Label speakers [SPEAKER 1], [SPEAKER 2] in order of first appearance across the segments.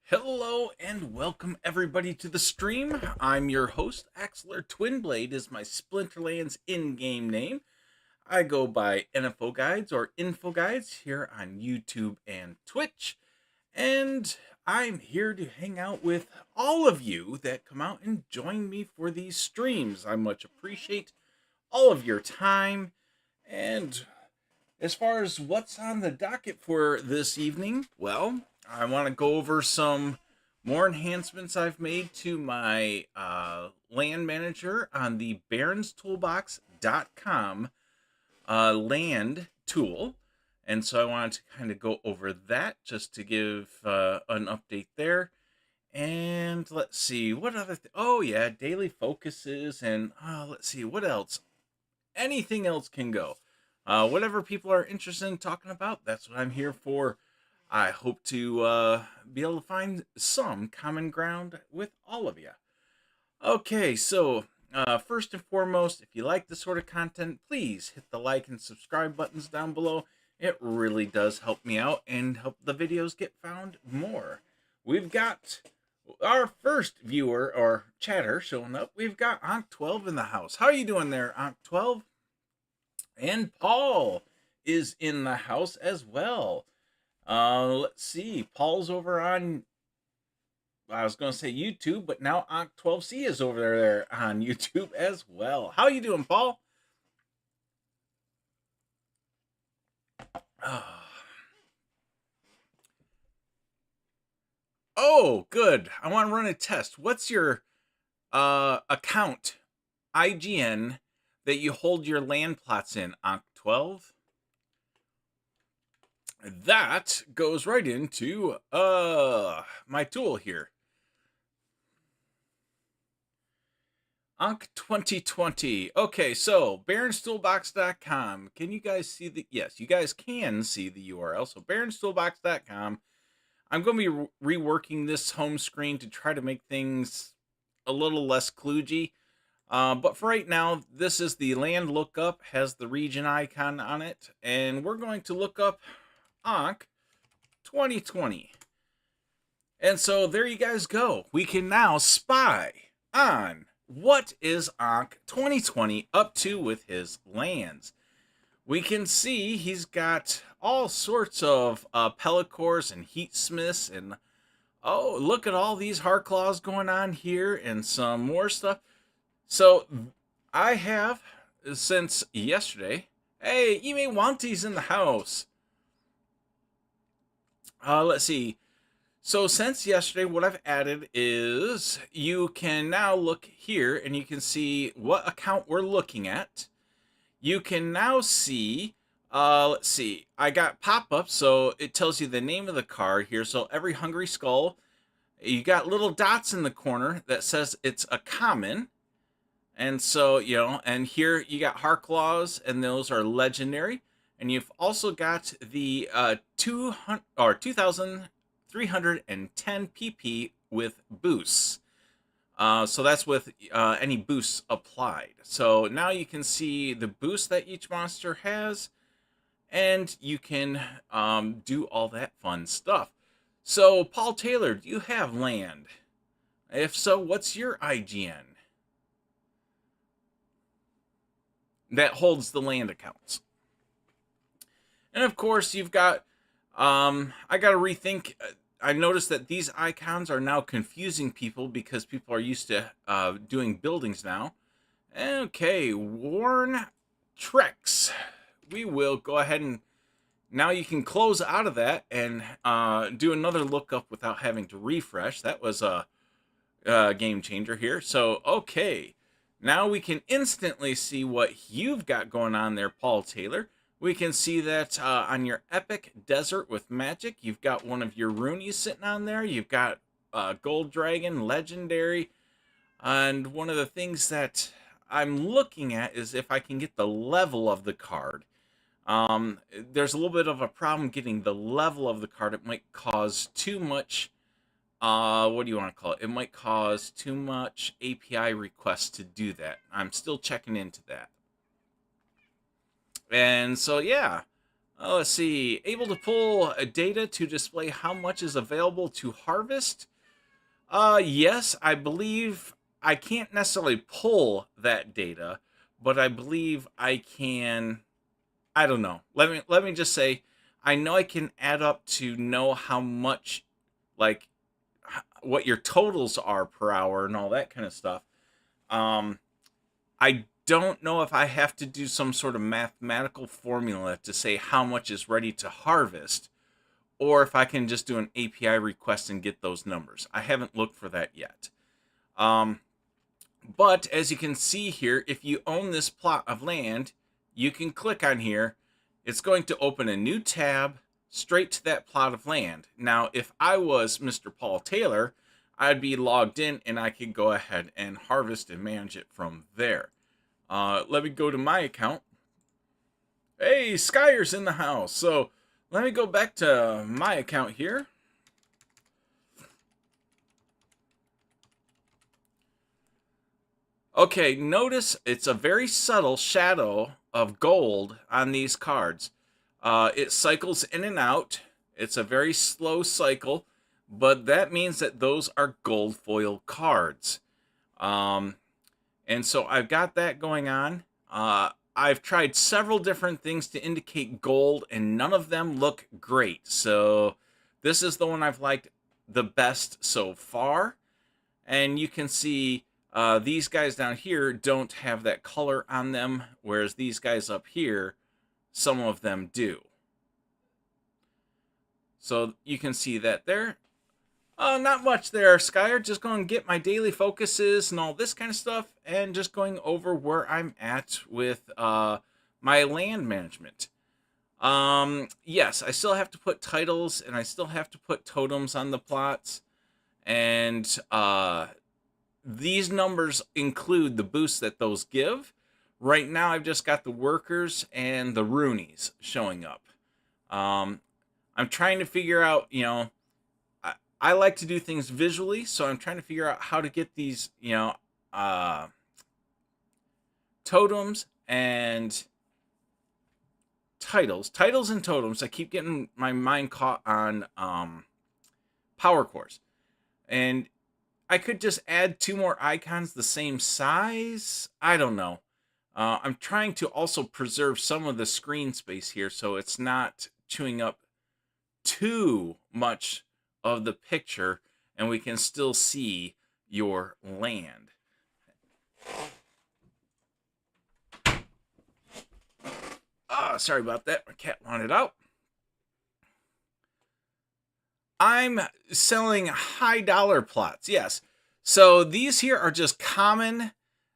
[SPEAKER 1] Hello and welcome everybody to the stream. I'm your host, Axler Twinblade is my Splinterlands in-game name. I go by nfoGuides or infoGuides here on YouTube and Twitch. And I'm here to hang out with all of you that come out and join me for these streams. I much appreciate all of your time. And as far as what's on the docket for this evening, well, I want to go over some more enhancements I've made to my land manager on the baronstoolbox.com land tool. And so I wanted to kind of go over that just to give an update there. And let's see, what other oh yeah, daily focuses, and let's see, what else? Anything else can go. Whatever people are interested in talking about, that's what I'm here for. I hope to be able to find some common ground with all of you. Okay, so first and foremost, if you like this sort of content, please hit the like and subscribe buttons down below. It really does help me out and help the videos get found more. We've got our first viewer or chatter showing up. We've got Ankh12 in the house. How are you doing there, Ankh12? And Paul is in the house as well. Let's see. Paul's over on, I was going to say YouTube, but now Ankh12C is over there on YouTube as well. How you doing, Paul? Oh, good. I want to run a test. What's your account IGN that you hold your land plots in, Ankh12? That goes right into my tool here. Ankh 2020. Okay, so baronstoolbox.com. Can you guys see the, yes, you guys can see the URL. So baronstoolbox.com. I'm going to be reworking this home screen to try to make things a little less kludgy. But for right now, this is the land lookup, has the region icon on it, and we're going to look up Ankh 2020. And so there you guys go. We can now spy on what is Ankh 2020 up to with his lands. We can see he's got all sorts of pellicores and heat smiths, and oh, look at all these heart claws going on here and some more stuff. So I have, since yesterday, hey, Ime Wanti's in the house. Let's see. So since yesterday, what I've added is you can now look here and you can see what account we're looking at. You can now see, let's see, I got pop-ups, so it tells you the name of the card here. So every Hungry Skull, you got little dots in the corner that says it's a common. And so, you know, and here you got Heart Claws, and those are legendary. And you've also got the 2,310 PP with boosts. So that's with any boosts applied. So now you can see the boost that each monster has, and you can do all that fun stuff. So, Paul Taylor, do you have land? If so, what's your IGN that holds the land accounts? And of course, you've got, I got to rethink. I noticed that these icons are now confusing people because people are used to doing buildings now. Okay, Worn Treks. We will go ahead and now you can close out of that and do another lookup without having to refresh. That was a game changer here. So, okay, now we can instantly see what you've got going on there, Paul Taylor. We can see that on your Epic Desert with Magic, you've got one of your Roonies sitting on there. You've got Gold Dragon, Legendary. And one of the things that I'm looking at is if I can get the level of the card. There's a little bit of a problem getting the level of the card. It might cause too much, what do you want to call it? It might cause too much API requests to do that. I'm still checking into that. And so, yeah, Let's see. Able to pull data to display how much is available to harvest. Yes, I believe I can't necessarily pull that data, but I believe I can. I don't know. Let me just say, I know I can add up to know how much, like, what your totals are per hour and all that kind of stuff. Um, I don't know if I have to do some sort of mathematical formula to say how much is ready to harvest, or if I can just do an API request and get those numbers. I haven't looked for that yet. But as you can see here, if you own this plot of land, you can click on here. It's going to open a new tab straight to that plot of land. Now, if I was Mr. Paul Taylor, I'd be logged in and I could go ahead and harvest and manage it from there. Let me go to my account. Hey, Skyer's in the house. So let me go back to my account here. Okay, notice it's a very subtle shadow of gold on these cards. It cycles in and out. It's a very slow cycle, but that means that those are gold foil cards. And so I've got that going on. I've tried several different things to indicate gold, and none of them look great. So this is the one I've liked the best so far. And you can see these guys down here don't have that color on them, whereas these guys up here, some of them do. So you can see that there. Not much there, Skyer. Just going to get my daily focuses and all this kind of stuff, and just going over where I'm at with my land management. Yes, I still have to put titles, and I still have to put totems on the plots, and these numbers include the boosts that those give. Right now, I've just got the workers and the Roonies showing up. I'm trying to figure out, I like to do things visually, so I'm trying to figure out how to get these, totems and titles and totems. I keep getting my mind caught on power cores, and I could just add 2 more icons the same size. I don't know. I'm trying to also preserve some of the screen space here so it's not chewing up too much of the picture, and we can still see your land. Sorry about that. My cat wanted out. I'm selling high dollar plots. Yes. So these here are just common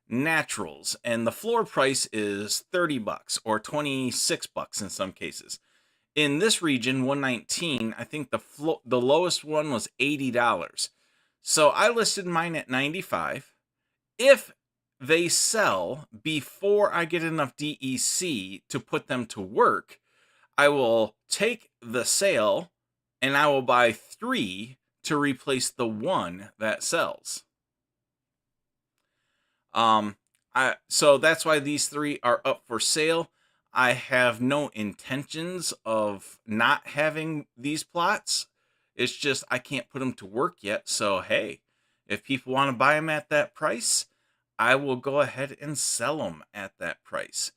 [SPEAKER 1] naturals, and the floor price is $30 or $26 in some cases. In this region, 119, I think the lowest one was $80. So I listed mine at 95. If they sell before I get enough DEC to put them to work, I will take the sale and I will buy 3 to replace the 1 that sells. So that's why these 3 are up for sale. I have no intentions of not having these plots. It's just I can't put them to work yet. So, hey, if people want to buy them at that price, I will go ahead and sell them at that price.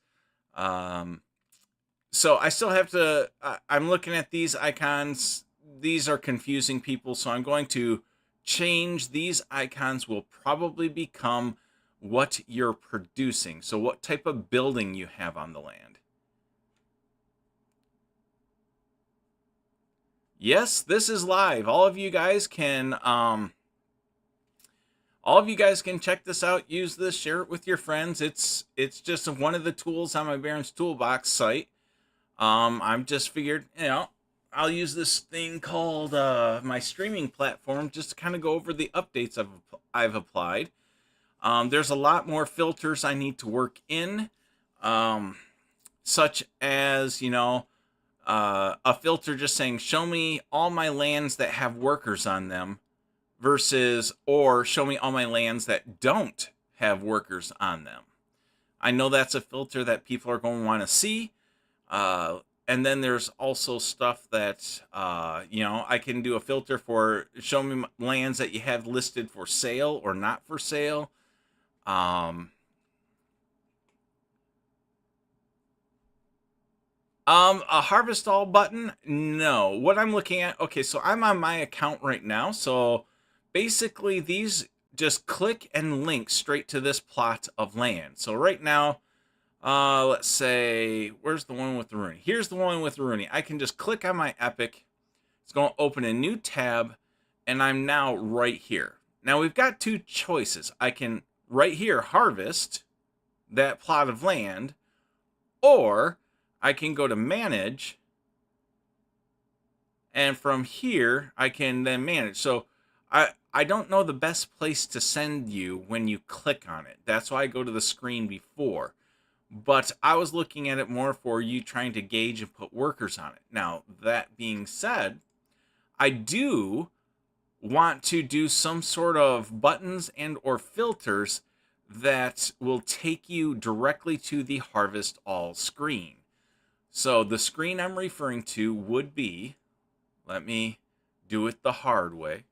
[SPEAKER 1] So I still have to, I'm looking at these icons. These are confusing people. So I'm going to change these icons will probably become what you're producing. So what type of building you have on the land. Yes, this is live. All of you guys can check this out, use this, share it with your friends. It's just one of the tools on my Barons Toolbox site. I'm just figured, I'll use this thing called my streaming platform just to kind of go over the updates I've applied. There's a lot more filters I need to work in, such as, a filter just saying, show me all my lands that have workers on them versus, or show me all my lands that don't have workers on them. I know that's a filter that people are going to want to see. and then there's also stuff that, you know, I can do a filter for show me lands that you have listed for sale or not for sale. A harvest all button? No. What I'm looking at, okay, so I'm on my account right now. So basically these just click and link straight to this plot of land. So right now, let's say, where's the one with the Rooney? Here's the one with the Rooney. I can just click on my Epic. It's going to open a new tab, and I'm now right here. Now we've got two choices. I can right here harvest that plot of land, or I can go to manage, and from here I can then manage. So I don't know the best place to send you when you click on it. That's why I go to the screen before. But I was looking at it more for you trying to gauge and put workers on it. Now, that being said, I do want to do some sort of buttons and or filters that will take you directly to the harvest all screen. So the screen I'm referring to would be, let me do it the hard way.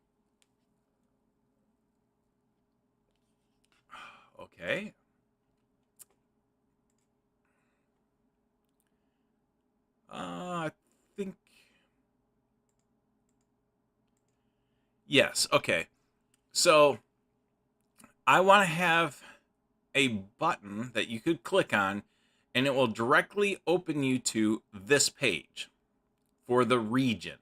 [SPEAKER 1] Okay. I think, yes, okay. So I want to have a button that you could click on, and it will directly open you to this page for the region.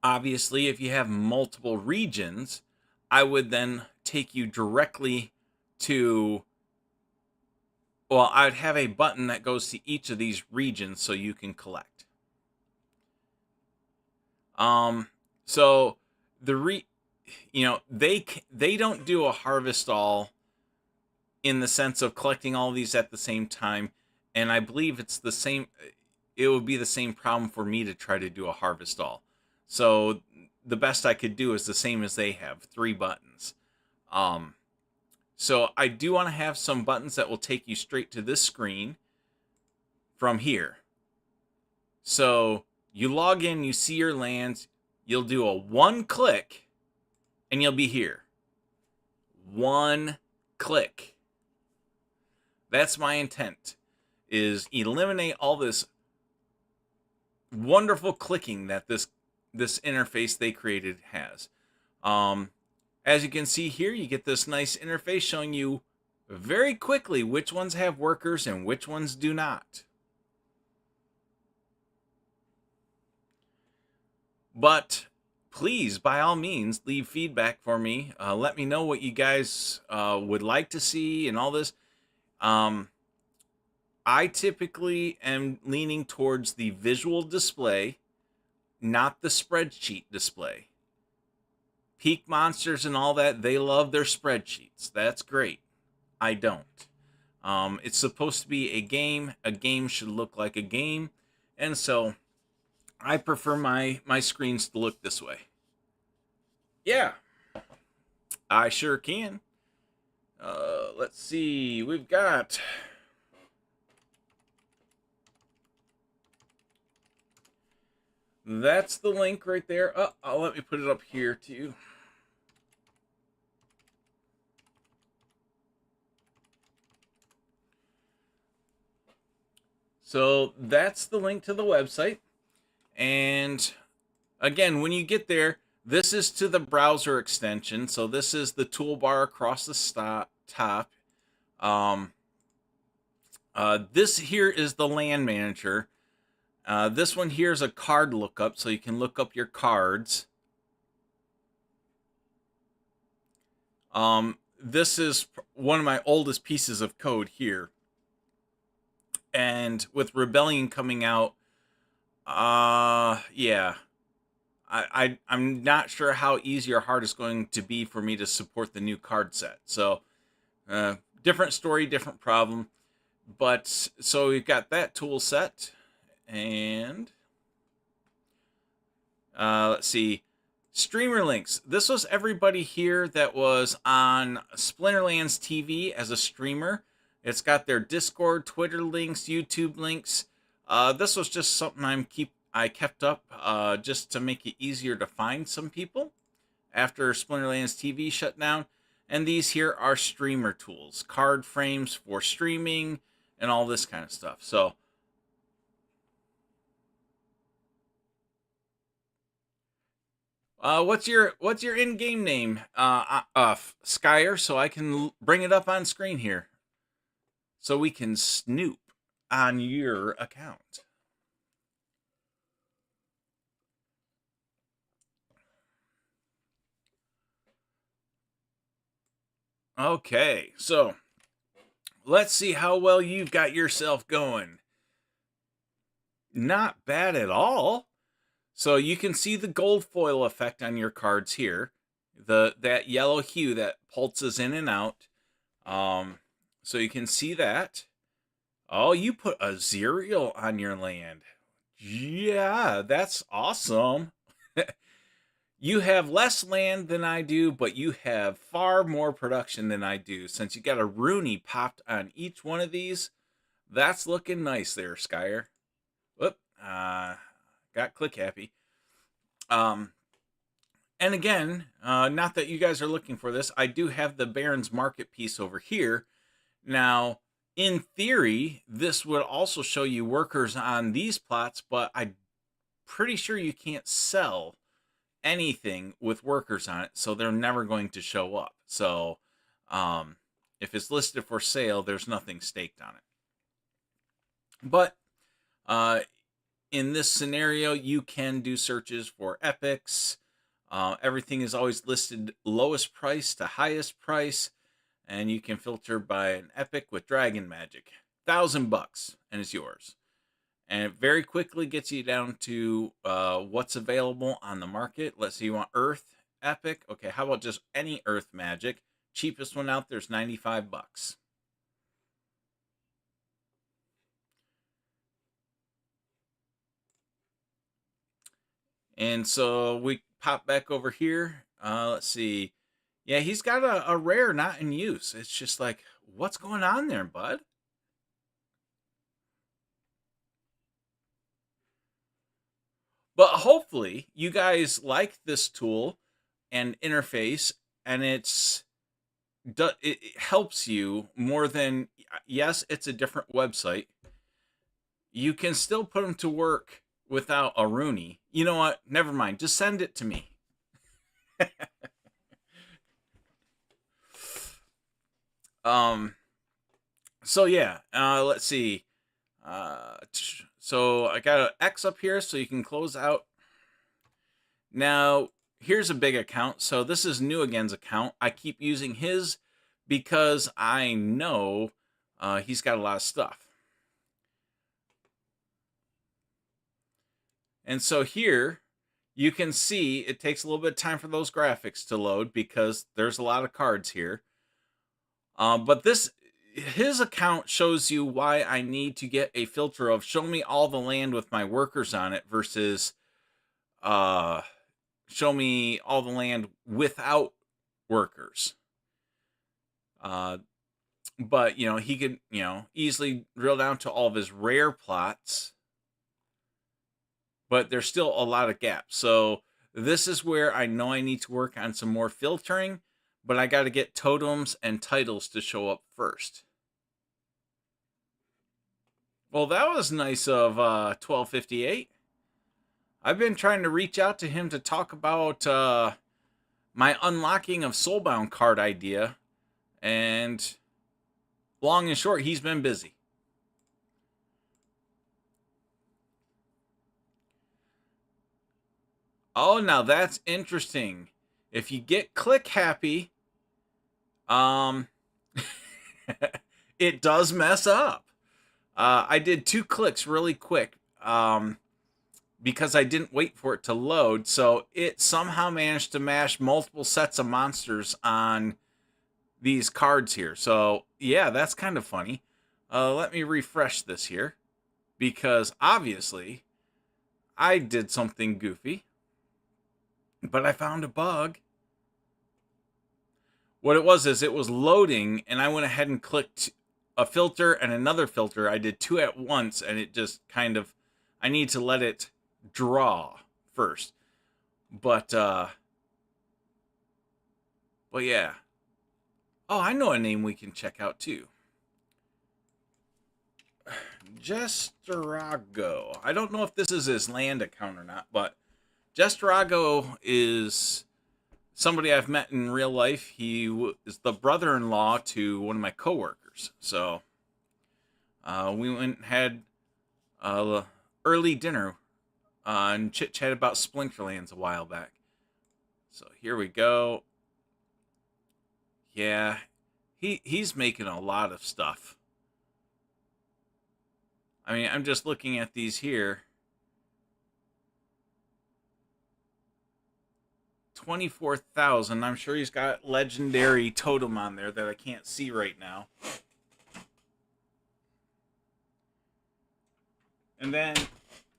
[SPEAKER 1] Obviously, if you have multiple regions, I would then take you directly to, well, I'd have a button that goes to each of these regions so you can collect. So the you know, they don't do a harvest all in the sense of collecting all of these at the same time, and I believe it's the same. It would be the same problem for me to try to do a harvest all. So the best I could do is the same as they have, 3 buttons. So I do want to have some buttons that will take you straight to this screen from here. So you log in, you see your lands, you'll do a 1 click, and you'll be here. 1 click. That's my intent, is eliminate all this wonderful clicking that this interface they created has. As you can see here, you get this nice interface showing you very quickly which ones have workers and which ones do not. But please, by all means, leave feedback for me. Let me know what you guys would like to see and all this. I typically am leaning towards the visual display, not the spreadsheet display. Peak Monsters and all that, they love their spreadsheets. That's great. I don't. It's supposed to be a game. A game should look like a game. And so I prefer my screens to look this way. Yeah, I sure can. Let's see. We've got... That's the link right there. I'll let me put it up here too. So that's the link to the website. And again, when you get there, this is to the browser extension. So this is the toolbar across the top. This here is the land manager. This one here is a card lookup, so you can look up your cards. This is one of my oldest pieces of code here. And with Rebellion coming out, yeah, I'm not sure how easy or hard it's going to be for me to support the new card set. So, different story, different problem. But so we've got that tool set, and let's see, streamer links. This was everybody here that was on Splinterlands TV as a streamer. It's got their Discord, Twitter links, YouTube links. This was just something I kept up just to make it easier to find some people after Splinterlands TV shut down. And these here are streamer tools, card frames for streaming, and all this kind of stuff. So, what's your in-game name, Skyer, so I can bring it up on screen here, so we can snoop on your account. Okay, so let's see how well you've got yourself going. Not bad at all. So you can see the gold foil effect on your cards here. That yellow hue that pulses in and out. So you can see that. Oh, you put a cereal on your land. Yeah, that's awesome. You have less land than I do, but you have far more production than I do. Since you got a Rooney popped on each one of these, that's looking nice there, Skyer. Whoop, got click happy. And again, not that you guys are looking for this, I do have the Barons market piece over here. Now, in theory, this would also show you workers on these plots, but I'm pretty sure you can't sell anything with workers on it, so they're never going to show up. So if it's listed for sale, there's nothing staked on it. But in this scenario, you can do searches for epics. Everything is always listed lowest price to highest price, and you can filter by an epic with dragon magic. $1,000 and it's yours. And it very quickly gets you down to what's available on the market. Let's say you want Earth Epic. Okay, how about just any Earth Magic? Cheapest one out there's $95. And so we pop back over here. Let's see. Yeah, he's got a rare not in use. It's just like, what's going on there, bud? But hopefully you guys like this tool and interface, and it helps you more than, yes, it's a different website. You can still put them to work without a Rooney. You know what? Never mind. Just send it to me. So yeah, let's see. So I got an X up here so you can close out. Now, here's a big account. So this is New Again's account. I keep using his because I know he's got a lot of stuff. And so here you can see it takes a little bit of time for those graphics to load because there's a lot of cards here. But his account shows you why I need to get a filter of show me all the land with my workers on it versus show me all the land without workers. But he could easily drill down to all of his rare plots, but there's still a lot of gaps. So this is where I know I need to work on some more filtering, but I got to get totems and titles to show up first. Well, that was nice of 1258. I've been trying to reach out to him to talk about my unlocking of Soulbound card idea, and long and short, he's been busy. Oh, now that's interesting. If you get click happy, it does mess up. I did 2 clicks really quick because I didn't wait for it to load. So it somehow managed to mash multiple sets of monsters on these cards here. So yeah, that's kind of funny. Let me refresh this here because obviously I did something goofy, but I found a bug. What it was is it was loading and I went ahead and clicked a filter and another filter. I did two at once, and it just kind of, I need to let it draw first. But yeah. Oh, I know a name we can check out too. Jesterago. I don't know if this is his land account or not, but Jesterago is somebody I've met in real life. He is the brother-in-law to one of my coworkers. So we went and had early dinner and chit-chat about Splinterlands a while back. So here we go. Yeah, he's making a lot of stuff. I mean, I'm just looking at these here. 24,000. I'm sure he's got legendary totem on there that I can't see right now. And then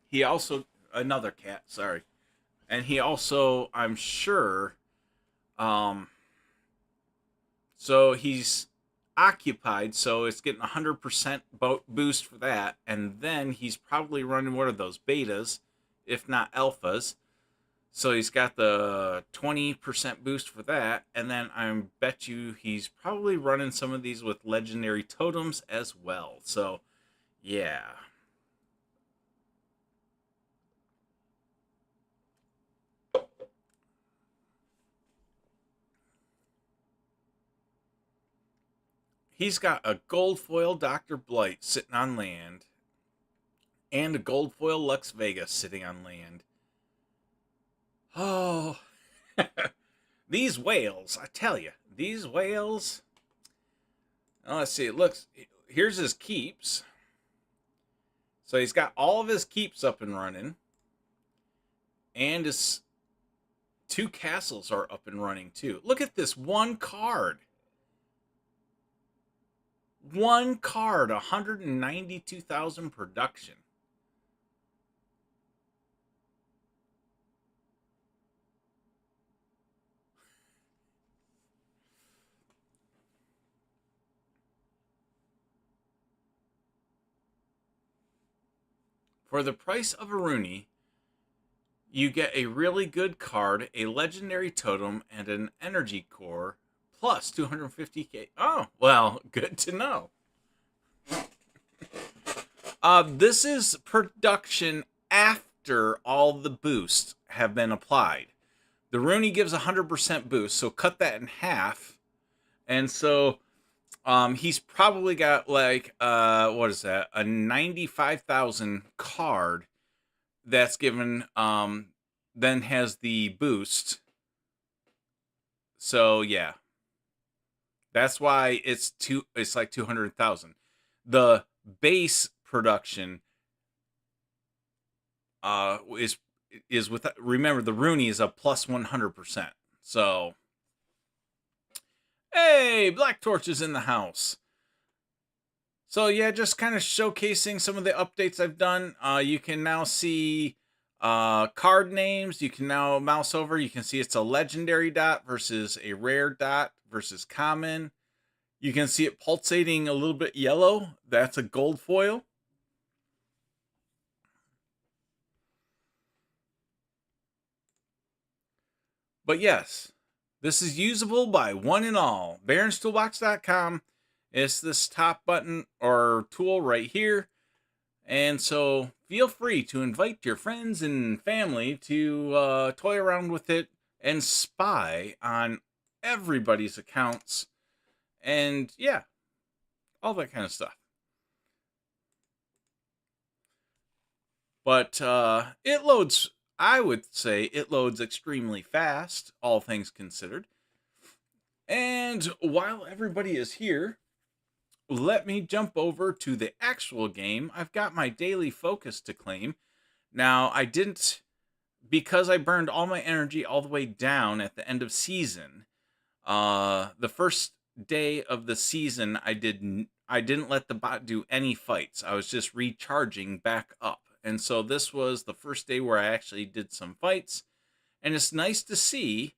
[SPEAKER 1] he also, another cat, sorry. And he also, I'm sure, so he's occupied, so it's getting 100% boost for that. And then he's probably running one of those betas, if not alphas. So he's got the 20% boost for that. And then I bet you he's probably running some of these with legendary totems as well. So, yeah. He's got a gold foil Dr. Blight sitting on land. And a gold foil Lux Vega sitting on land. Oh, these whales, I tell you, these whales. Oh, let's see, it looks, here's his keeps. So he's got all of his keeps up and running. And his two castles are up and running too. Look at this one card. One card, 192,000 production. For the price of a Rooney, you get a really good card, a legendary totem, and an energy core, plus 250k. Oh, well, good to know. This is production after all the boosts have been applied. The Rooney gives 100% boost, so cut that in half. And so he's probably got like, what is that? A 95,000 card that's given, then has the boost. So yeah, that's why it's like 200,000. The base production is with, remember, the Rooney is a plus 100%. So hey, Black Torch is in the house. So yeah, just kind of showcasing some of the updates I've done. You can now see card names. You can now mouse over. You can see it's a legendary dot versus a rare dot versus common. You can see it pulsating a little bit yellow. That's a gold foil. But yes, this is usable by one and all. BaronsToolbox.com. It's this top button or tool right here. And so feel free to invite your friends and family to toy around with it and spy on everybody's accounts. And yeah, all that kind of stuff. But it loads, I would say it loads extremely fast, all things considered. And while everybody is here, let me jump over to the actual game. I've got my daily focus to claim. Now, I didn't, because I burned all my energy all the way down at the end of season. The first day of the season, I didn't let the bot do any fights. I was just recharging back up. And so this was the first day where I actually did some fights. And it's nice to see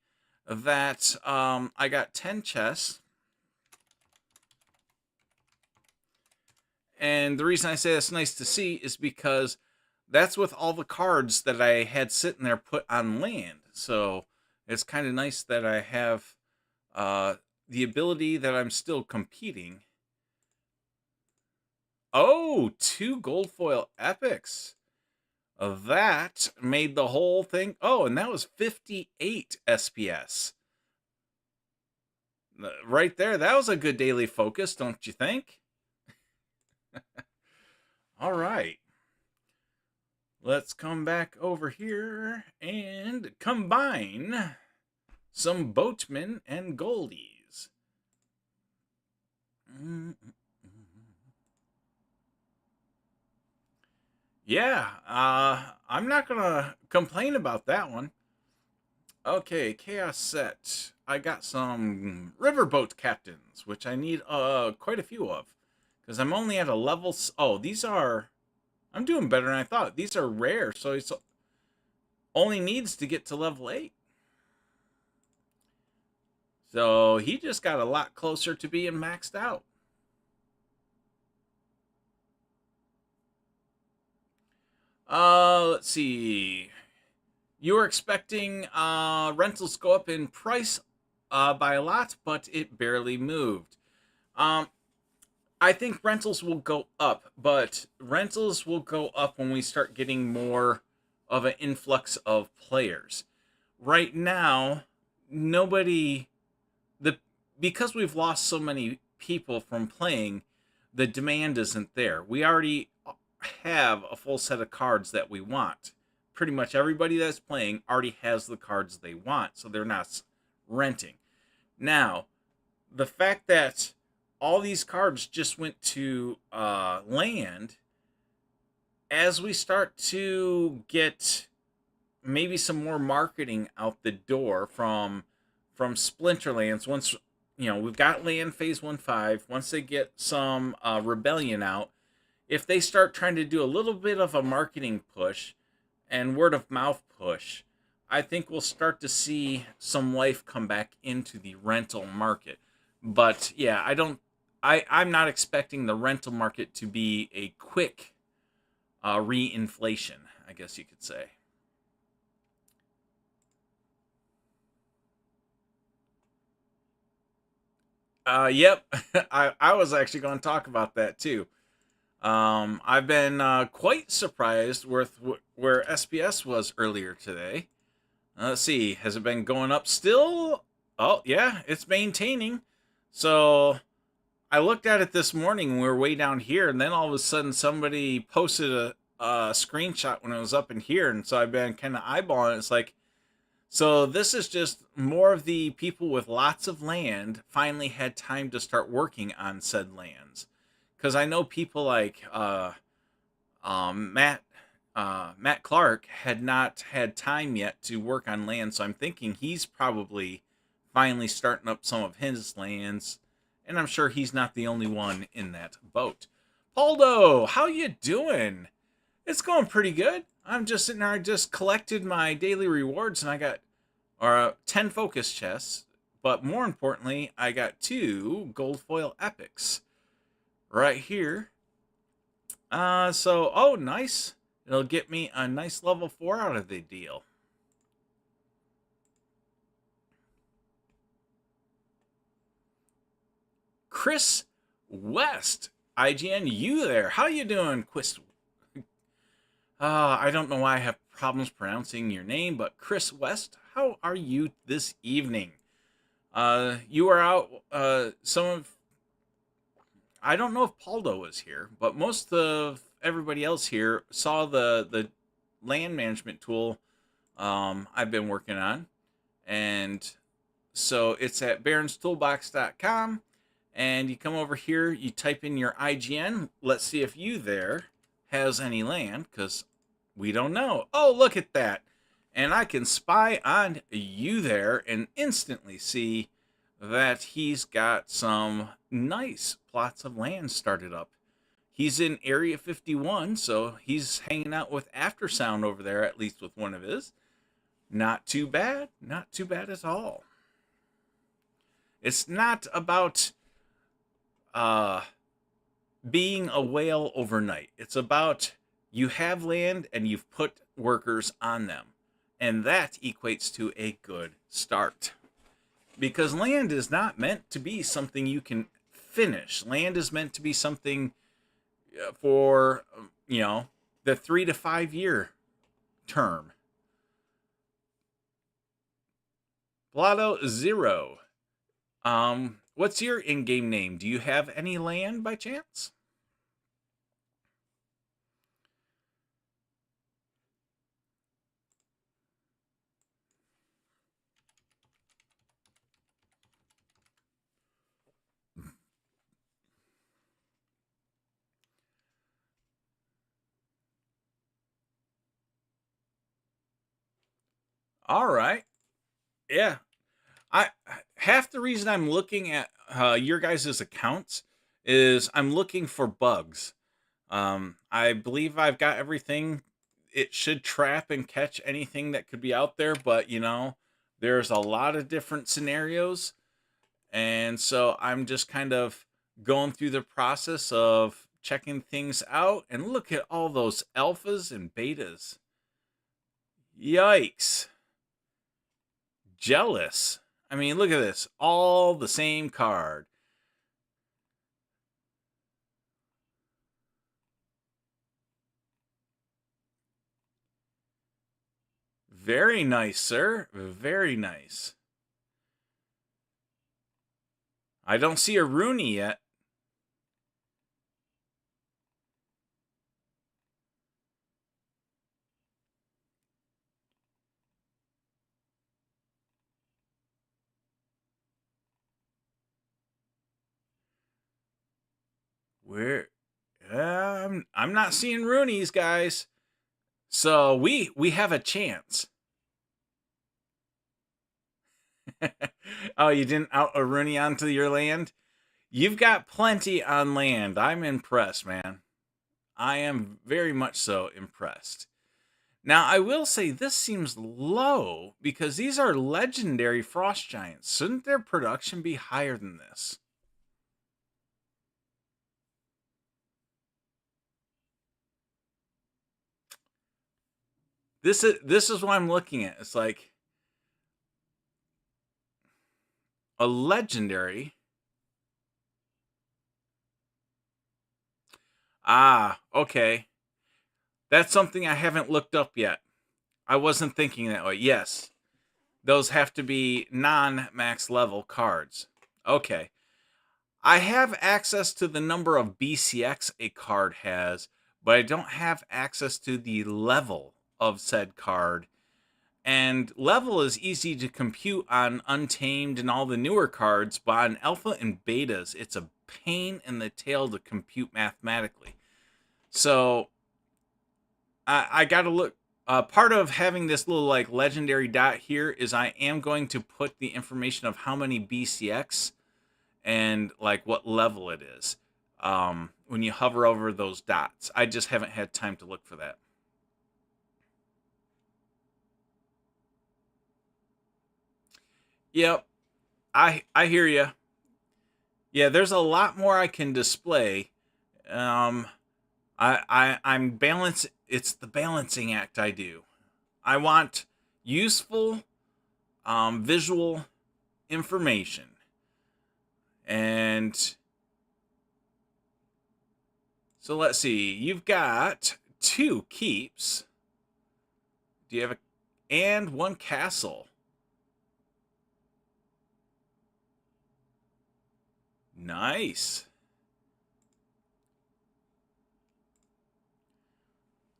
[SPEAKER 1] that I got 10 chests. And the reason I say it's nice to see is because that's with all the cards that I had sitting there put on land. So it's kind of nice that I have the ability that I'm still competing. Oh, 2 gold foil epics. That made the whole thing. Oh, and that was 58 SPS. Right there. That was a good daily focus, don't you think? All right. Let's come back over here and combine some boatmen and goldies. Yeah, I'm not gonna complain about that one. Okay, chaos set. I got some riverboat captains, which I need quite a few of, because I'm only at a level. Oh, these are. I'm doing better than I thought. These are rare, so it's only needs to get to level 8. So he just got a lot closer to being maxed out. Let's see. You were expecting rentals go up in price by a lot, but it barely moved. I think rentals will go up, but rentals will go up when we start getting more of an influx of players. Right now, because we've lost so many people from playing, the demand isn't there. We already have a full set of cards that we want. Pretty much everybody that's playing already has the cards they want, so they're not renting. Now, the fact that all these cards just went to land, as we start to get maybe some more marketing out the door from Splinterlands, once we've got land phase 1.5, once they get some rebellion out, if they start trying to do a little bit of a marketing push and word of mouth push, I think we'll start to see some life come back into the rental market. But yeah, I'm not expecting the rental market to be a quick reinflation, I guess you could say. Yep, I was actually going to talk about that too. I've been quite surprised with where SPS was earlier today. Let's see, has it been going up still? Oh, yeah, it's maintaining. So I looked at it this morning and we were way down here, and then all of a sudden somebody posted a screenshot when it was up in here, and so I've been kind of eyeballing it. It's like, so this is just more of the people with lots of land finally had time to start working on said lands. Because I know people like Matt Clark had not had time yet to work on land, so I'm thinking he's probably finally starting up some of his lands, and I'm sure he's not the only one in that boat. Poldo, how you doing? It's going pretty good. I'm just sitting there. I just collected my daily rewards, and I got 10 focus chests, but more importantly, I got 2 gold foil epics right here. Oh, nice. It'll get me a nice level 4 out of the deal. Chris West, IGN, you there? How you doing, Chris? I don't know why I have problems pronouncing your name, but Chris West, how are you this evening? You are out. I don't know if Paldo was here, but most of everybody else here saw the land management tool I've been working on, and so it's at baronstoolbox.com, and you come over here, you type in your IGN. Let's see if you there has any land, because we don't know. Oh, look at that. And I can spy on you there and instantly see that he's got some nice plots of land started up. He's in Area 51, so he's hanging out with Aftersound over there, at least with one of his. Not too bad. Not too bad at all. It's not about being a whale overnight. It's about you have land and you've put workers on them. And that equates to a good start. Because land is not meant to be something you can finish. Land is meant to be something for, the 3 to 5 year term. Blotto Zero. What's your in-game name? Do you have any land by chance? All right. Yeah. I half the reason I'm looking at your guys' accounts is I'm looking for bugs. I believe I've got everything. It should trap and catch anything that could be out there, but there's a lot of different scenarios, and so I'm just kind of going through the process of checking things out. And look at all those alphas and betas. Yikes. Jealous. I mean, look at this. All the same card. Very nice, sir. Very nice. I don't see a Rooney yet. Where? I'm not seeing Rooney's, guys. So we have a chance. Oh, you didn't out a Rooney onto your land? You've got plenty on land. I'm impressed, man. I am very much so impressed. Now, I will say this seems low because these are legendary frost giants. Shouldn't their production be higher than this? This is what I'm looking at. It's like a legendary. Ah, okay. That's something I haven't looked up yet. I wasn't thinking that way. Yes. Those have to be non-max level cards. Okay. I have access to the number of BCX a card has, but I don't have access to the level of said card. And level is easy to compute on Untamed and all the newer cards, but on alpha and betas, it's a pain in the tail to compute mathematically. So I got to look. Part of having this little like legendary dot here is I am going to put the information of how many BCX and like what level it is when you hover over those dots. I just haven't had time to look for that. Yep, I hear you. Yeah, there's a lot more I can display. Um, I'm balance. It's the balancing act I do. I want useful visual information, and so let's see. You've got 2 keeps. Do you have and 1 castle? Nice.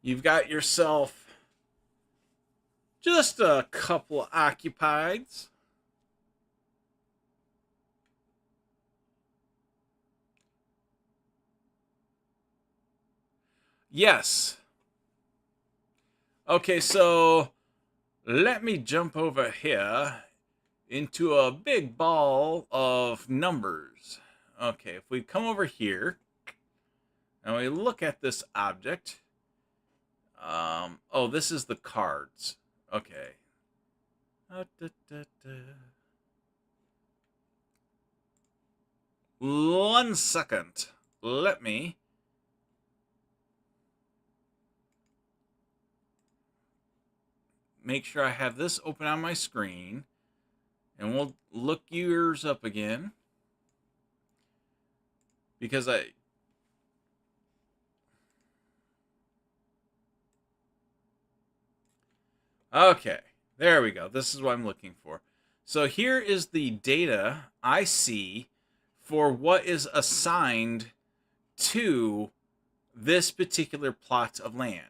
[SPEAKER 1] You've got yourself just a couple occupieds. Yes. Okay, so let me jump over here into a big ball of numbers. Okay, if we come over here and we look at this object, oh, this is the cards. Okay. 1 second. let me make sure I have this open on my screen, and we'll look yours up again, because okay, there we go. This is what I'm looking for. So here is the data I see for what is assigned to this particular plot of land.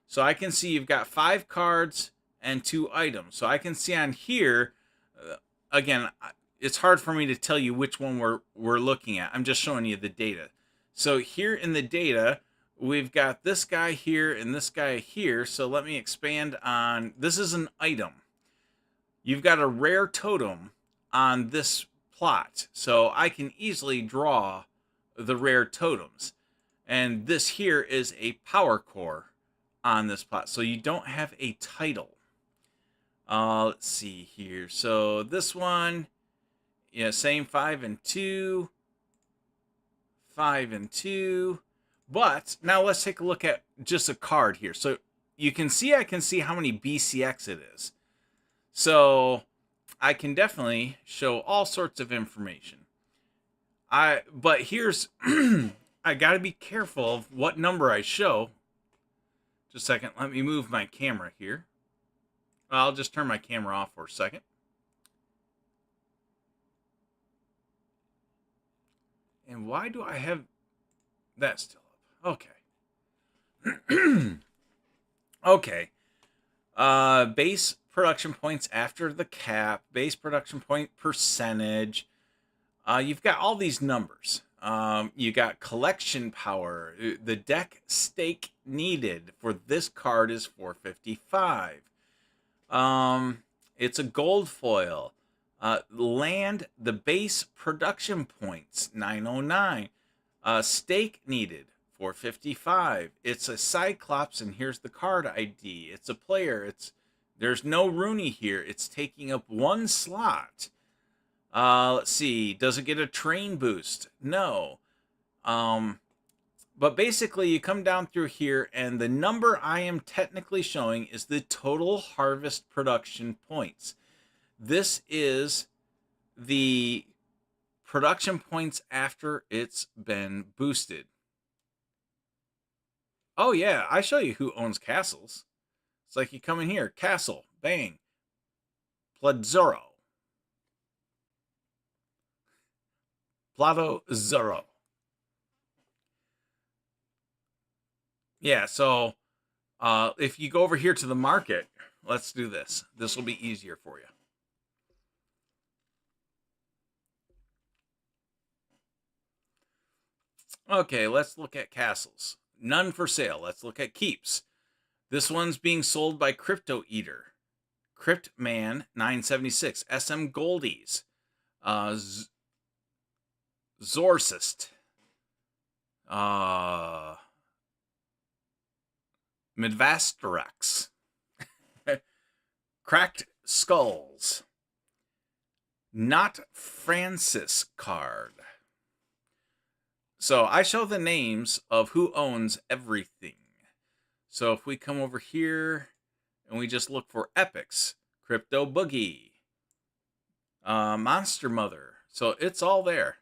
[SPEAKER 1] So I can see you've got 5 cards and 2 items. So I can see on here, again, it's hard for me to tell you which one we're looking at. I'm just showing you the data. So here in the data, we've got this guy here and this guy here. So let me expand on, this is an item. You've got a rare totem on this plot. So I can easily draw the rare totems. And this here is a power core on this plot. So you don't have a title. Let's see here. So this one, yeah, same 5 and 2. 5 and 2. But now let's take a look at just a card here. So you can see, I can see how many BCX it is. So I can definitely show all sorts of information. But here's, I got to be careful of what number I show. Just a second. Let me move my camera here. I'll just turn my camera off for a second. And why do I have that still up? Okay. Okay. Base production points after the cap, base production point percentage. You've got all these numbers. You got collection power. The deck stake needed for this card is 455. It's a gold foil. Land, the base production points, 909. Stake needed, 455. It's a Cyclops, and here's the card ID. It's a player. There's no Rooney here. It's taking up 1 slot. Let's see. Does it get a train boost? No. But basically, you come down through here, and the number I am technically showing is the total harvest production points. This is the production points after it's been boosted. Oh, yeah, I show you who owns castles. It's like you come in here, castle, bang, Pladzoro. Plado Zero. Yeah, so if you go over here to the market, let's do this. This will be easier for you. Okay, let's look at castles. None for sale. Let's look at keeps. This one's being sold by Crypto Eater. Cryptman 976. SM Goldies. Zorsist. Midvasterex. Cracked Skulls. Not Francis card. So I show the names of who owns everything. So if we come over here and we just look for epics, Crypto Boogie, Monster Mother. So it's all there.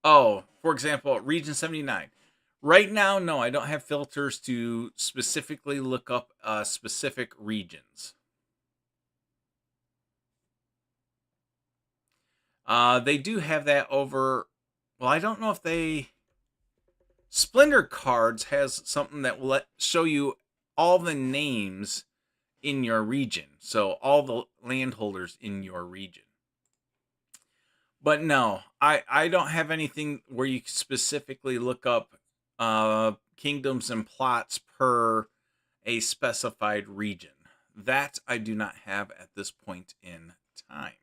[SPEAKER 1] Oh, for example, Region 79. Right now, no, I don't have filters to specifically look up specific regions. They do have that over. Well, I don't know if they. Splendor Cards has something that will show you all the names in your region. So all the landholders in your region. But no, I don't have anything where you specifically look up kingdoms and plots per a specified region. That I do not have at this point in time.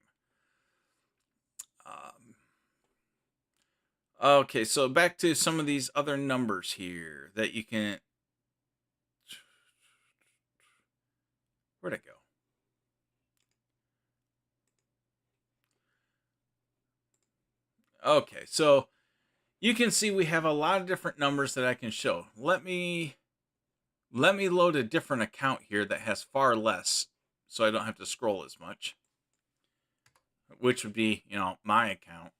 [SPEAKER 1] Okay, so back to some of these other numbers here that you can. Where'd it go? Okay, so you can see we have a lot of different numbers that I can show. Let me load a different account here that has far less, so I don't have to scroll as much, which would be, you know, my account.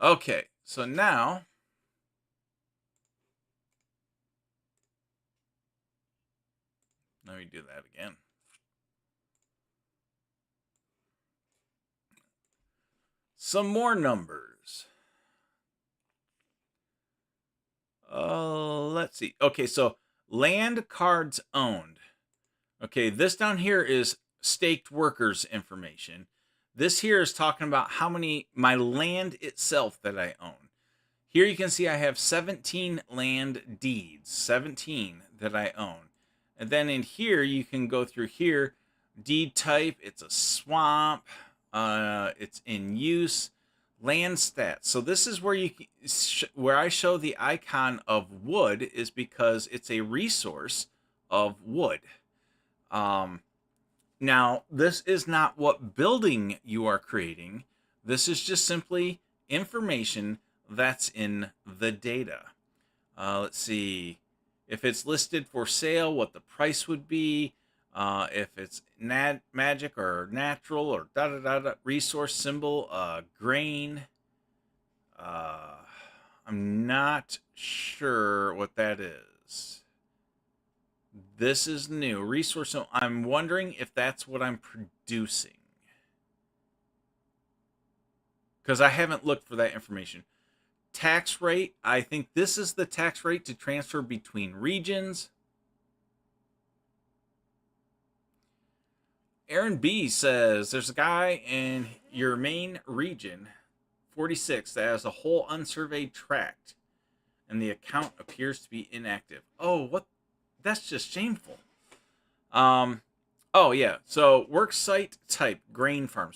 [SPEAKER 1] Okay, so now let me do that again. Some more numbers. Let's see. Okay, so land cards owned. Okay, this down here is staked workers information. This here is talking about how many, my land itself that I own. Here you can see I have 17 land deeds, 17 that I own. And then in here, you can go through here, deed type, it's a swamp, it's in use, land stats. So this is where where I show the icon of wood is because it's a resource of wood. Now, this is not what building you are creating. This is just simply information that's in the data. Let's see. If it's listed for sale, what the price would be. If it's magic or natural or da-da-da-da, resource symbol, grain. I'm not sure what that is. This is new. Resource, so I'm wondering if that's what I'm producing, because I haven't looked for that information. Tax rate, I think this is the tax rate to transfer between regions. Aaron B says, there's a guy in your main region, 46, that has a whole unsurveyed tract, and the account appears to be inactive. Oh, what? That's just shameful. Oh yeah. So work site type grain farm.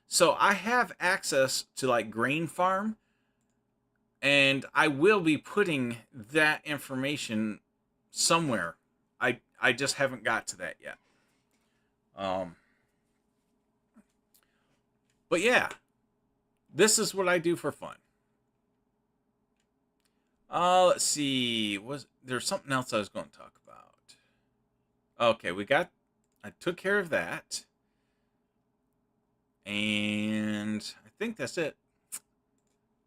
[SPEAKER 1] So I have access to like grain farm, and I will be putting that information somewhere. I just haven't got to that yet. But yeah, this is what I do for fun. Let's see. There's something else I was going to talk about? Okay, I took care of that. And I think that's it.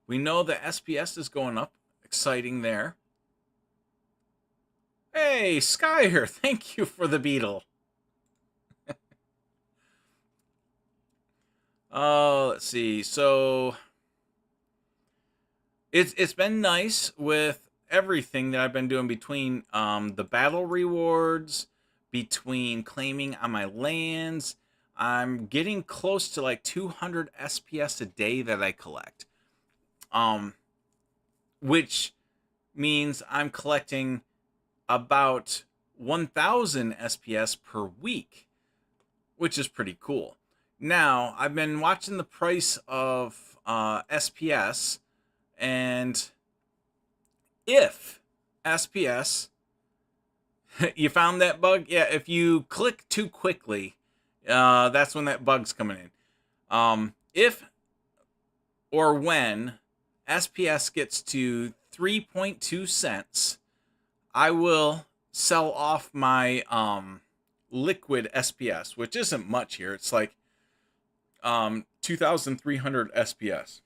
[SPEAKER 1] We know the SPS is going up. Exciting there. Hey, Skyer, thank you for the beetle. Let's see. So it's been nice with everything that I've been doing between the battle rewards, between claiming on my lands. I'm getting close to like 200 SPS a day that I collect. Which means I'm collecting about 1,000 SPS per week, which is pretty cool. Now, I've been watching the price of SPS, and if SPS, you found that bug? Yeah, if you click too quickly, that's when that bug's coming in. If or when SPS gets to 3.2 cents, I will sell off my liquid SPS, which isn't much here. It's like 2,300 SPS.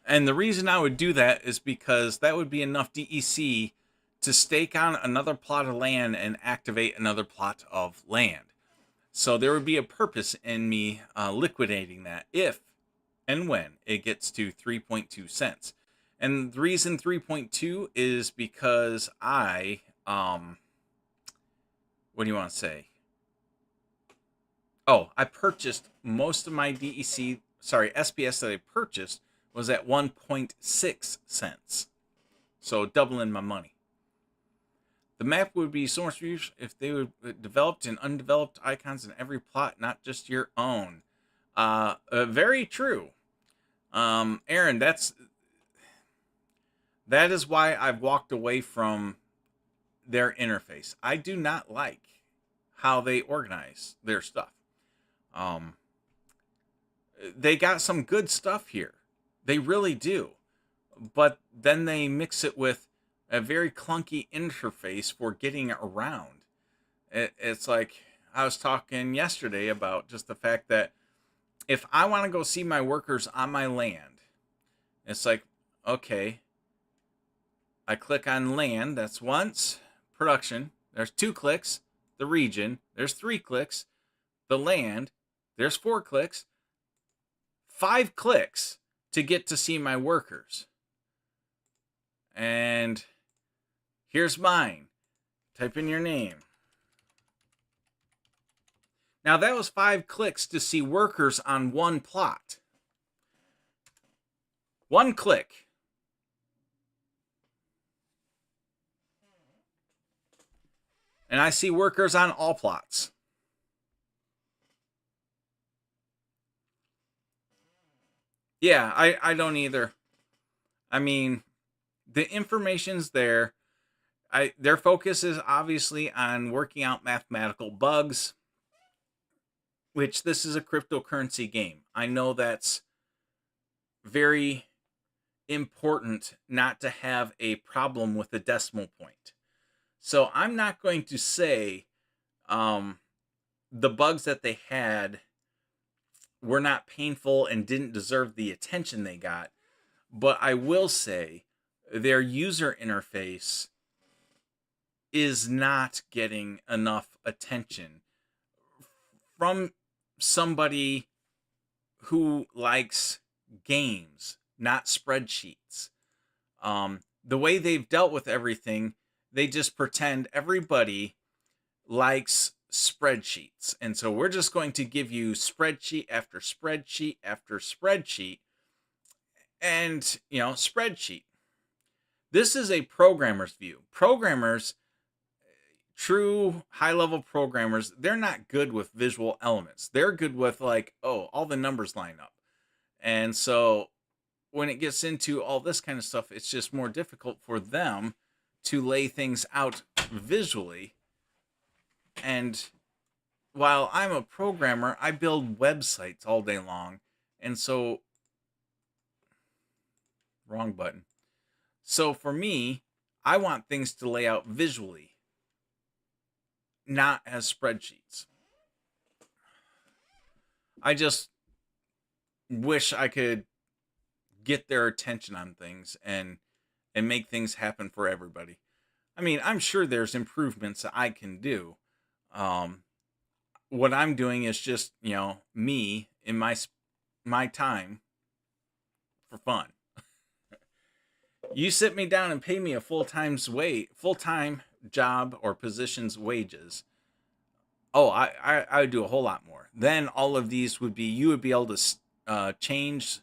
[SPEAKER 1] And the reason I would do that is because that would be enough DEC to stake on another plot of land and activate another plot of land. So there would be a purpose in me liquidating that if and when it gets to 3.2 cents. And the reason 3.2 is because what do you want to say? Oh, I purchased most of my SPS that I purchased was at 1.6 cents. So doubling my money. The map would be so much better if they would developed and undeveloped icons in every plot, not just your own. Very true. Aaron, that is why I've walked away from their interface. I do not like how they organize their stuff. They got some good stuff here. They really do. but then they mix it with a very clunky interface for getting around. It's like I was talking yesterday about just the fact that if I want to go see my workers on my land, it's like, okay, I click on land, that's once, production, there's 2 clicks, the region, there's 3 clicks, the land, there's 4 clicks, 5 clicks to get to see my workers. And here's mine. Type in your name. Now that was 5 clicks to see workers on one plot. 1 click. And I see workers on all plots. Yeah, I don't either. I mean, the information's there. Their focus is obviously on working out mathematical bugs, which this is a cryptocurrency game. I know that's very important not to have a problem with the decimal point. So I'm not going to say the bugs that they had were not painful and didn't deserve the attention they got. But I will say their user interface is not getting enough attention from somebody who likes games, not spreadsheets. The way they've dealt with everything, they just pretend everybody likes spreadsheets. And so we're just going to give you spreadsheet after spreadsheet after spreadsheet. And, spreadsheet. This is a programmer's view. Programmers, true high-level programmers, they're not good with visual elements. They're good with all the numbers line up. And so when it gets into all this kind of stuff, it's just more difficult for them to lay things out visually. And while I'm a programmer, I build websites all day long. And so, wrong button. So for me, I want things to lay out visually, not as spreadsheets. I just wish I could get their attention on things and make things happen for everybody. I mean, I'm sure there's improvements that I can do. What I'm doing is just, me in my time for fun. You sit me down and pay me a full-time job or position's wages. Oh, I would do a whole lot more. Then all of these you would be able to change,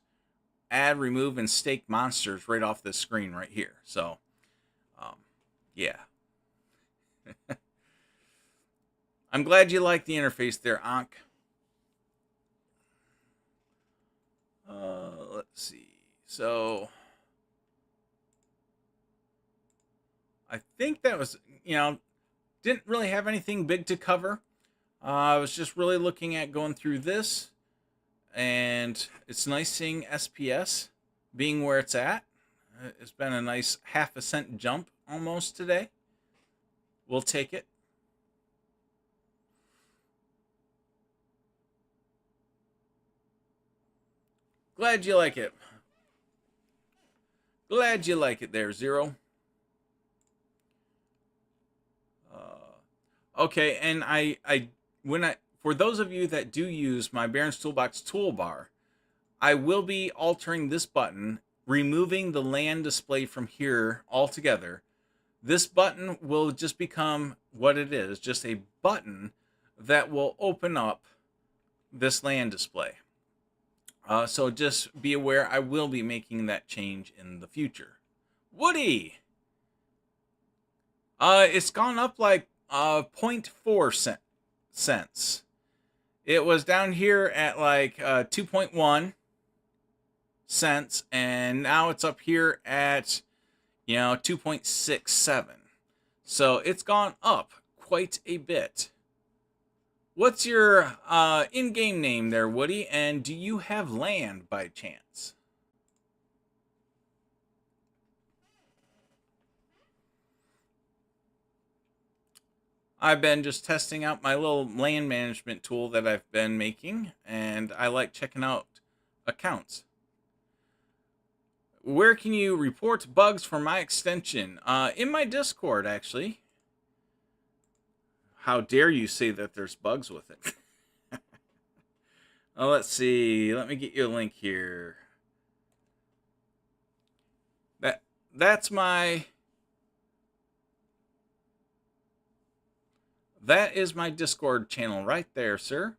[SPEAKER 1] add, remove, and stake monsters right off this screen right here. So, yeah. I'm glad you like the interface there, Ankh. Let's see. So, I think that was, didn't really have anything big to cover. I was just really looking at going through this, and it's nice seeing SPS being where it's at. It's been a nice 0.5 cent jump almost today. We'll take it. Glad you like it. Glad you like it there, Zero. Okay, and for those of you that do use my Barons Toolbox toolbar, I will be altering this button, removing the land display from here altogether. This button will just become what it is, just a button that will open up this land display. So just be aware, I will be making that change in the future. Woody! It's gone up like 0.4 cents. It was down here at like 2.1 cents, and now it's up here at 2.67. So it's gone up quite a bit. What's your in-game name there, Woody? And do you have land by chance? I've been just testing out my little land management tool that I've been making, and I like checking out accounts. Where can you report bugs for my extension? In my Discord, actually. How dare you say that there's bugs with it? Oh, let's see. Let me get you a link here. That's my... That is my Discord channel right there, sir.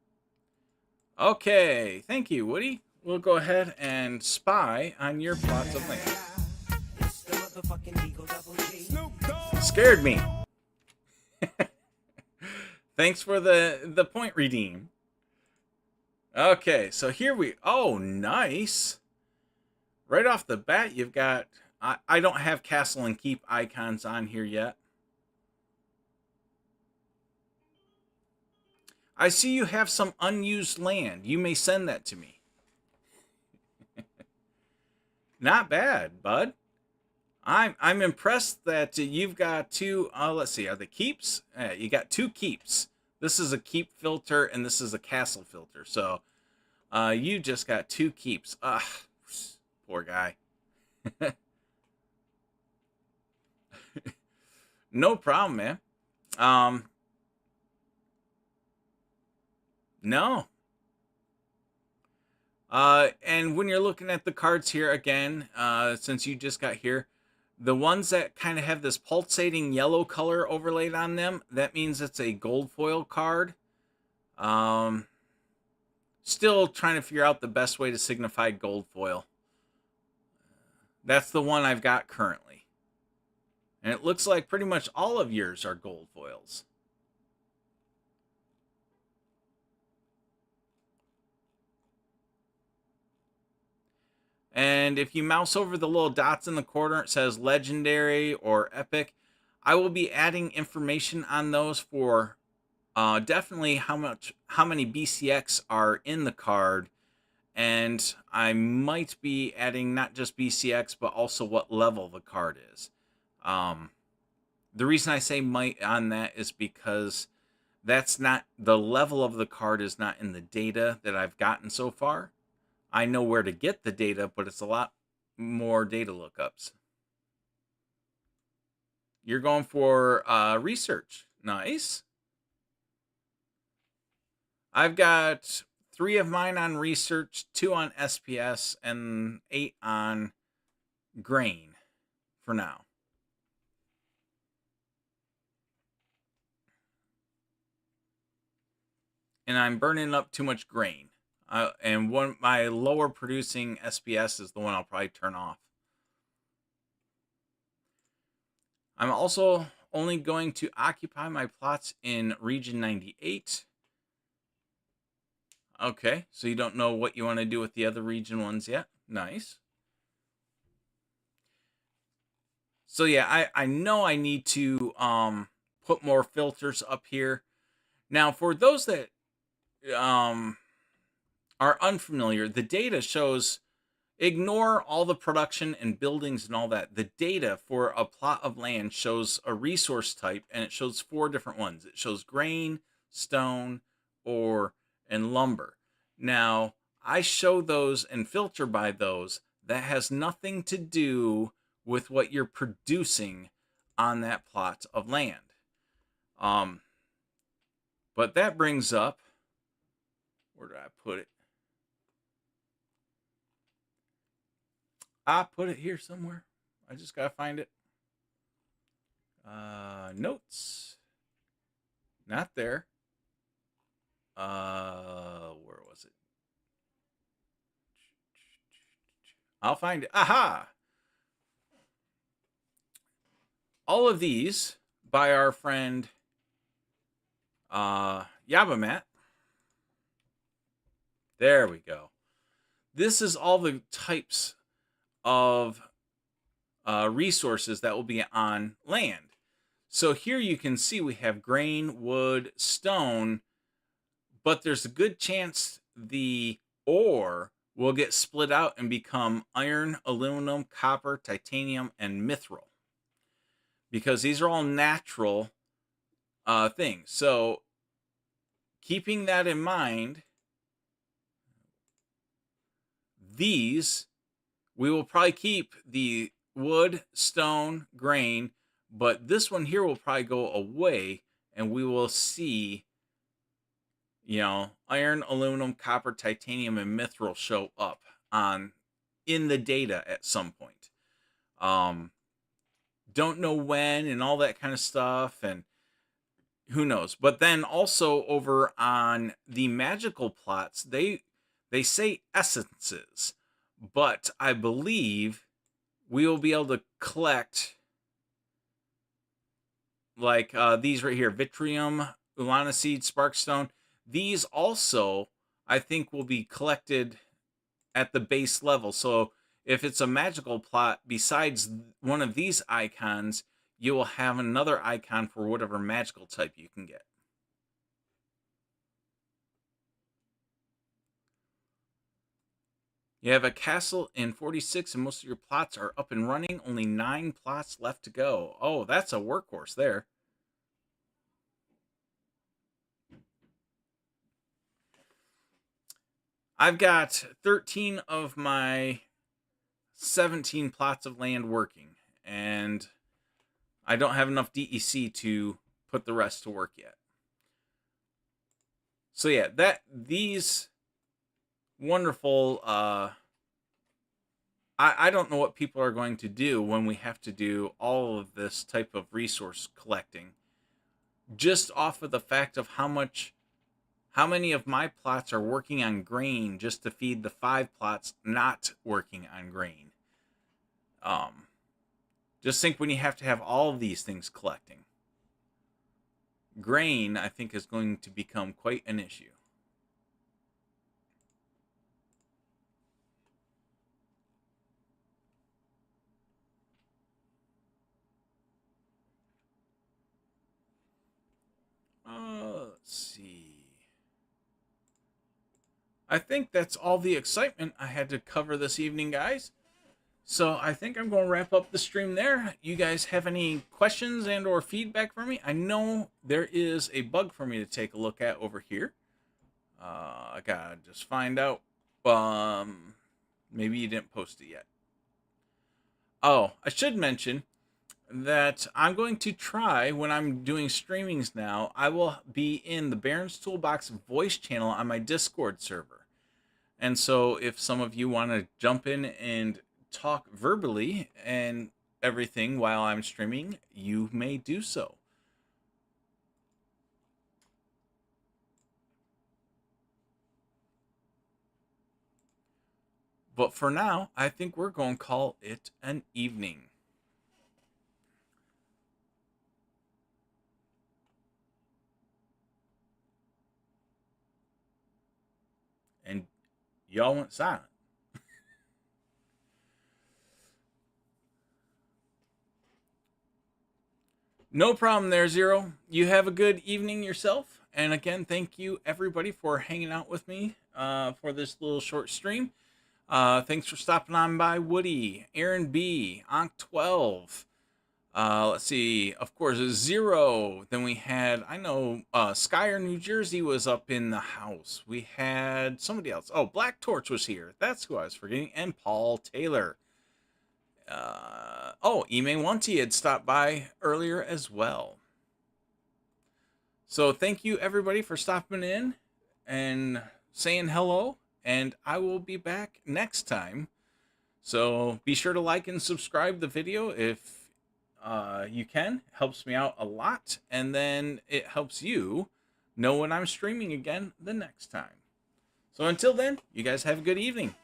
[SPEAKER 1] Okay, thank you, Woody. We'll go ahead and spy on your plots of land. Scared me. Thanks for the point redeem. Okay, so here we... Oh, nice. Right off the bat, you've got... I don't have castle and keep icons on here yet. I see you have some unused land. You may send that to me. Not bad, bud. I'm impressed that you've got two... let's see, are they keeps? You got two keeps. This is a keep filter, and this is a castle filter. So, you just got two keeps. Ugh, poor guy. No problem, man. No. And when you're looking at the cards here again, since you just got here, the ones that kind of have this pulsating yellow color overlaid on them, that means it's a gold foil card. Still trying to figure out the best way to signify gold foil. That's the one I've got currently. And it looks like pretty much all of yours are gold foils. And if you mouse over the little dots in the corner, it says legendary or epic. I will be adding information on those for definitely how many BCX are in the card. And I might be adding not just BCX, but also what level the card is. The reason I say might on that is because that's not... The level of the card is not in the data that I've gotten so far. I know where to get the data, but it's a lot more data lookups. You're going for research. Nice. I've got 3 of mine on research, 2 on SPS, and 8 on grain for now. And I'm burning up too much grain. And my lower producing SPS is the one I'll probably turn off. I'm also only going to occupy my plots in region 98. Okay, so you don't know what you want to do with the other region ones yet. Nice. So yeah, I know I need to put more filters up here. Now, for those that are unfamiliar, the data shows... Ignore all the production and buildings and all that. The data for a plot of land shows a resource type, and it shows 4 different ones. It shows grain, stone, ore, and lumber. Now, I show those and filter by those. That has nothing to do with what you're producing on that plot of land. But that brings up... Where did I put it? I put it here somewhere. I just gotta find it. Notes. Not there. Where was it? I'll find it. Aha! All of these by our friend Yabamat. There we go. This is all the types of resources that will be on land. So here you can see we have grain, wood, stone, but there's a good chance the ore will get split out and become iron, aluminum, copper, titanium, and mithril. Because these are all natural thing. So keeping that in mind, these, we will probably keep the wood, stone, grain, but this one here will probably go away, and we will see, iron, aluminum, copper, titanium, and mithril show up on in the data at some point. Don't know when and all that kind of stuff, and who knows. But then also over on the magical plots, they say essences, but I believe we will be able to collect like these right here: Vitrium, Ulana Seed, Sparkstone. These also, I think, will be collected at the base level. So if it's a magical plot, besides one of these icons, you will have another icon for whatever magical type you can get. You have a castle in 46, and most of your plots are up and running. Only 9 plots left to go. Oh, that's a workhorse there. I've got 13 of my 17 plots of land working, and I don't have enough DEC to put the rest to work yet. So yeah, these wonderful I don't know what people are going to do when we have to do all of this type of resource collecting, just off of the fact of how many of my plots are working on grain just to feed the 5 plots not working on grain. Just think when you have to have all of these things collecting. Grain, I think, is going to become quite an issue. Let's see. I think that's all the excitement I had to cover this evening, guys. So I think I'm going to wrap up the stream there. You guys have any questions and or feedback for me? I know there is a bug for me to take a look at over here. I gotta just find out. Maybe you didn't post it yet. Oh, I should mention that I'm going to try, when I'm doing streamings now, I will be in the Barons Toolbox voice channel on my Discord server. And so if some of you want to jump in and talk verbally and everything while I'm streaming, you may do so. But for now, I think we're going to call it an evening. And y'all went silent. No problem there, Zero. You have a good evening yourself. And again, thank you everybody for hanging out with me for this little short stream. Thanks for stopping on by, Woody, Aaron B, Onk12. Let's see, of course, Zero. Then we had, I know, Skyer, New Jersey was up in the house. We had somebody else. Oh, Black Torch was here. That's who I was forgetting. And Paul Taylor. Ime Wanty had stopped by earlier as well. So thank you everybody for stopping in and saying hello, and I will be back next time. So be sure to like and subscribe the video if you can. It helps me out a lot, and then it helps you know when I'm streaming again the next time. So until then, you guys have a good evening.